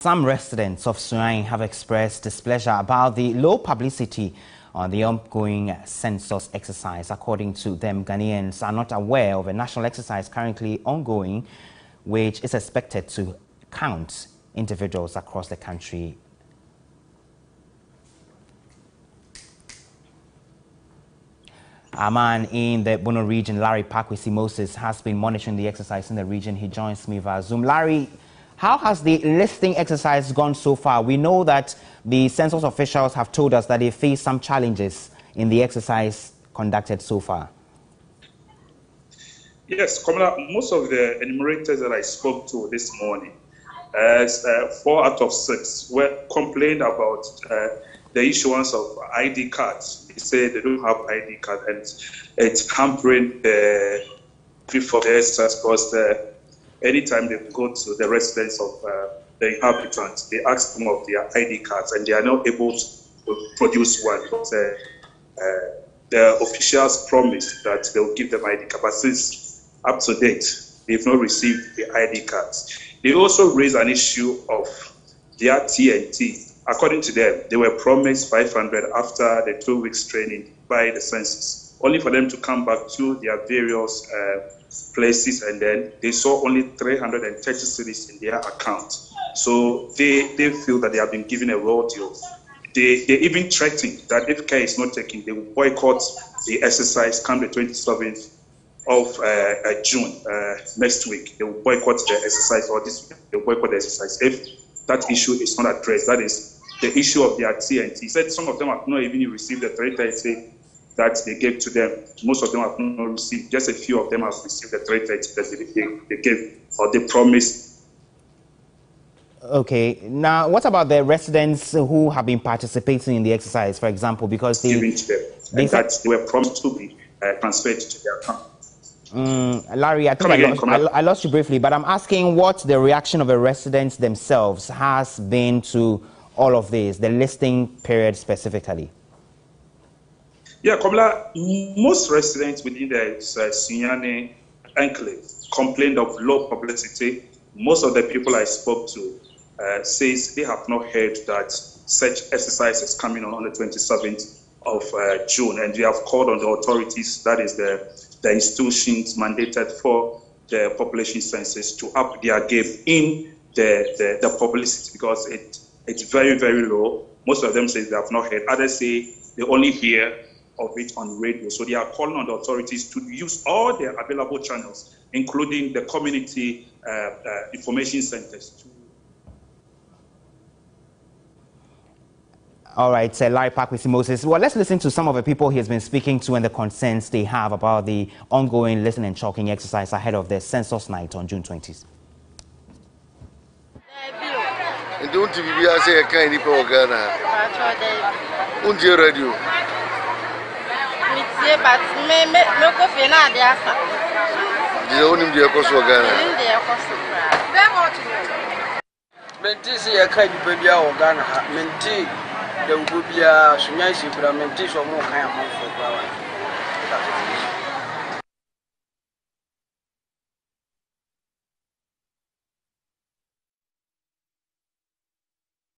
Some residents of Sunyani have expressed displeasure about the low publicity on the ongoing census exercise. According to them, Ghanaians are not aware of a national exercise currently ongoing, which is expected to count individuals across the country. A man in the Bono region, Larry Pakwisi Moses, has been monitoring the exercise in the region. He joins me via Zoom. Larry, how has the listing exercise gone so far? We know that the census officials have told us that they face some challenges in the exercise conducted so far. Yes, Kamala, most of the enumerators that I spoke to this morning, 4 out of 6 were complained about the issuance of ID cards. They say they don't have ID card, and it's hampering the people for the exercise because anytime they go to the residence of the inhabitants, they ask them of their ID cards, and they are not able to produce one because the officials promised that they will give them ID card, but since up to date, they've not received the ID cards. They also raised an issue of their TNT. According to them, they were promised 500 after the 2 weeks training by the census, only for them to come back to their various places, and then they saw only 330 cedis in their account. So they feel that they have been given a raw deal. They even threatened that if care is not taken, they will boycott the exercise come the 27th of June next week. They will boycott the exercise, or this week they will boycott the exercise if that issue is not addressed. That is the issue of their TNT. He said some of them have not even received the 330 that they gave to them. Most of them have not received. Just a few of them have received the 330 that they gave, or they promised. Okay. Now, what about the residents who have been participating in the exercise, for example, because they were promised to be transferred to their account? Larry, I think I lost you briefly, but I'm asking what the reaction of the residents themselves has been to all of this, the listing period specifically. Yeah, Kamala, most residents within the Sunyani enclave complained of low publicity. Most of the people I spoke to says they have not heard that such exercise is coming on the 27th of June, and they have called on the authorities, that is the institutions mandated for the population census, to up their game in the publicity, because it's very, very low. Most of them say they have not heard. Others say they only hear of it on radio. So they are calling on the authorities to use all their available channels, including the community information centers. All right, Larry Pakwisi Moses. Well, let's listen to some of the people he has been speaking to and the concerns they have about the ongoing listening and chalking exercise ahead of the census night on June 20th. Don't you be as a kind of organa? On your radio. But no coffee, not the answer. The only dear Kosoga. Mentisi a kind of baby organa, menti, there will be a Sunyani, but a mentis or more kind of